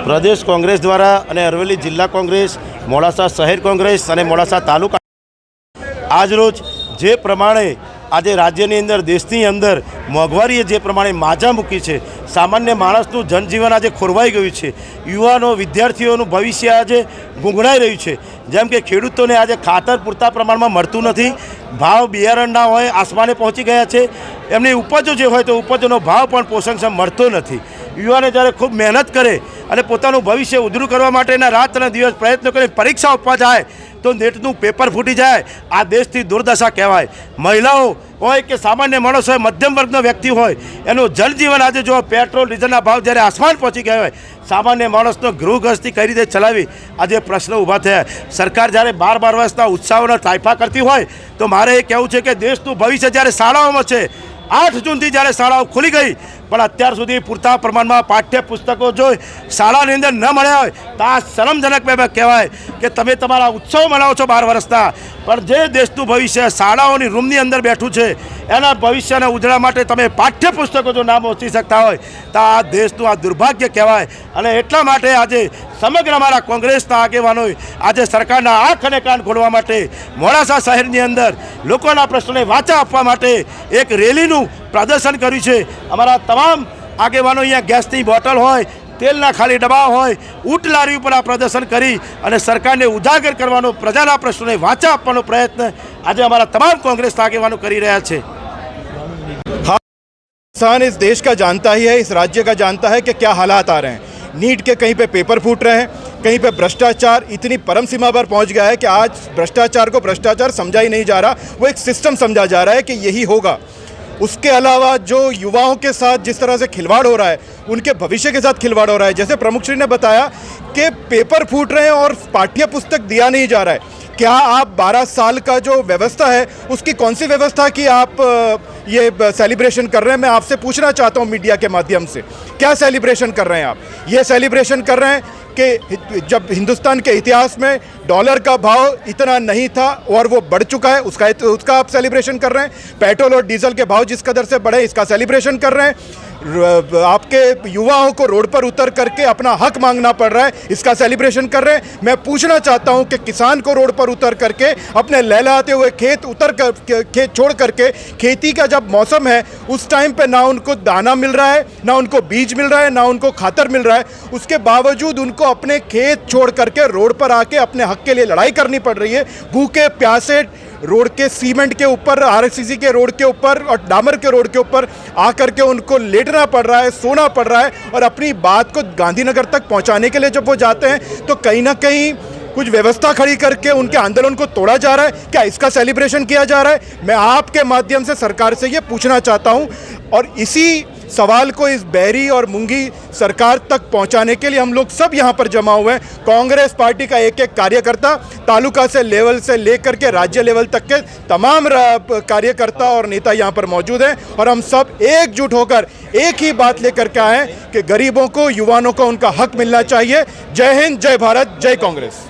પ્રદેશ કોંગ્રેસ દ્વારા અને અરવલ્લી જિલ્લા કોંગ્રેસ, મોડાસા શહેર કોંગ્રેસ અને મોડાસા તાલુકા આજરોજ જે પ્રમાણે આજે રાજ્યની અંદર, દેશની અંદર મોંઘવારીએ જે પ્રમાણે માજા મૂકી છે, સામાન્ય માણસનું જનજીવન આજે ખોરવાઈ ગયું છે, યુવાનો વિદ્યાર્થીઓનું ભવિષ્ય આજે ગૂંગળાઈ રહ્યું છે। જેમ કે ખેડૂતોને આજે ખાતર પૂરતા પ્રમાણમાં મળતું નથી, ભાવ બિયારણના હોય આસમાને પહોંચી ગયા છે, એમની ઉપજો જે હોય તો ઉપજનો ભાવ પણ પોષણક્ષમ મળતો નથી। યુવાનો જ્યારે ખૂબ મહેનત કરે અને પોતાનું ભવિષ્ય ઉજળું કરવા માટેના રાત અને દિવસ પ્રયત્નો કરી પરીક્ષા આપવા જાય તો નેટનું પેપર ફૂટી જાય। આ દેશની દુર્દશા કહેવાય। મહિલાઓ હોય કે સામાન્ય માણસ હોય, મધ્યમ વર્ગનો વ્યક્તિ હોય, એનું જનજીવન આજે જો પેટ્રોલ ડીઝલના ભાવ જ્યારે આસમાન પહોંચી ગયા હોય, સામાન્ય માણસનો ગૃહગ્રસ્તી કઈ રીતે ચલાવી આજે પ્રશ્ન ઊભા થયા। સરકાર જ્યારે 12 વર્ષના ઉત્સાહોના તાઇફા કરતી હોય તો મારે એ કહેવું છે કે દેશનું ભવિષ્ય જ્યારે શાળાઓમાં છે, 8 જૂનથી જ્યારે શાળાઓ ખુલી ગઈ પણ અત્યાર સુધી પૂરતા પ્રમાણમાં પાઠ્યપુસ્તકો જો શાળાની અંદર ન મળ્યા હોય તો આ શરમજનક બાબત કહેવાય કે તમે તમારા ઉત્સવ મનાવો છો 12 વર્ષના, પણ જે દેશનું ભવિષ્ય શાળાઓની રૂમની અંદર બેઠું છે એના ભવિષ્યના ઉજળા માટે તમે પાઠ્યપુસ્તકો જો ના પહોંચી શકતા હોય તો આ દેશનું આ દુર્ભાગ્ય કહેવાય। અને એટલા માટે આજે સમગ્ર અમારા કોંગ્રેસના આગેવાનોએ આજે સરકારના આંખ અને કાન ખોલવા માટે મોડાસા શહેરની અંદર લોકોના પ્રશ્નોને વાચા આપવા માટે એક રેલીનું પ્રદર્શન કર્યું છે। અમારા તમામ આગેવાનો અહીંયા ગેસની બોટલ હોય, તેલના ખાલી ડબ્બા હોય, ઊંટ લારી ઉપર આ પ્રદર્શન કરી અને સરકારને ઉજાગર કરવાનો, પ્રજાના પ્રશ્નોને વાચા આપવાનો પ્રયત્ન આજે અમારા તમામ કોંગ્રેસના આગેવાનો કરી રહ્યા છે। किसान इस देश का जानता ही है, इस राज्य का जानता है कि क्या हालात आ रहे हैं। नीट के कहीं पे पेपर फूट रहे हैं, कहीं पे भ्रष्टाचार इतनी परम सीमा पर पहुंच गया है कि आज भ्रष्टाचार को भ्रष्टाचार समझा ही नहीं जा रहा, वो एक सिस्टम समझा जा रहा है कि यही होगा। उसके अलावा जो युवाओं के साथ जिस तरह से खिलवाड़ हो रहा है, उनके भविष्य के साथ खिलवाड़ हो रहा है। जैसे प्रमुख श्री ने बताया कि पेपर फूट रहे हैं और पाठ्य पुस्तक दिया नहीं जा रहा है। क्या आप 12 साल का जो व्यवस्था है उसकी कौन सी व्यवस्था की आप ये सेलिब्रेशन कर रहे हैं? मैं आपसे पूछना चाहता हूँ मीडिया के माध्यम से, क्या सेलिब्रेशन कर रहे हैं आप? ये सेलिब्रेशन कर रहे हैं कि जब हिंदुस्तान के इतिहास में डॉलर का भाव इतना नहीं था और वो बढ़ चुका है, उसका आप सेलिब्रेशन कर रहे हैं। पेट्रोल और डीजल के भाव जिस कदर से बढ़े इसका सेलिब्रेशन कर रहे हैं। आपके युवाओं को रोड पर उतर करके अपना हक मांगना पड़ रहा है, इसका सेलिब्रेशन कर रहे हैं। मैं पूछना चाहता हूं कि किसान को रोड पर उतर करके अपने लहलहाते हुए खेत छोड़ करके, खेती का जब मौसम है उस टाइम पे ना उनको दाना मिल रहा है, ना उनको बीज मिल रहा है, ना उनको खातर मिल रहा है, उसके बावजूद उनको अपने खेत छोड़ करके रोड पर आके अपने हक के लिए लड़ाई करनी पड़ रही है। भूखे प्यासे रोड के सीमेंट के ऊपर, आरसीसी के रोड के ऊपर और डामर के रोड के ऊपर आकर के उनको लेटना पड़ रहा है, सोना पड़ रहा है। और अपनी बात को गांधीनगर तक पहुंचाने के लिए जब वो जाते हैं तो कहीं ना कहीं कुछ व्यवस्था खड़ी करके उनके आंदोलन को तोड़ा जा रहा है। क्या इसका सेलिब्रेशन किया जा रहा है? मैं आपके माध्यम से सरकार से ये पूछना चाहता हूँ और इसी सवाल को इस बहरी और मूंगी सरकार तक पहुंचाने के लिए हम लोग सब यहाँ पर जमा हुए हैं। कांग्रेस पार्टी का एक एक कार्यकर्ता तालुका से लेवल से लेकर के राज्य लेवल तक के तमाम कार्यकर्ता और नेता यहाँ पर मौजूद हैं और हम सब एकजुट होकर एक ही बात लेकर के आए हैं कि गरीबों को, युवाओं को उनका हक मिलना चाहिए। जय हिंद, जय भारत, जय कांग्रेस।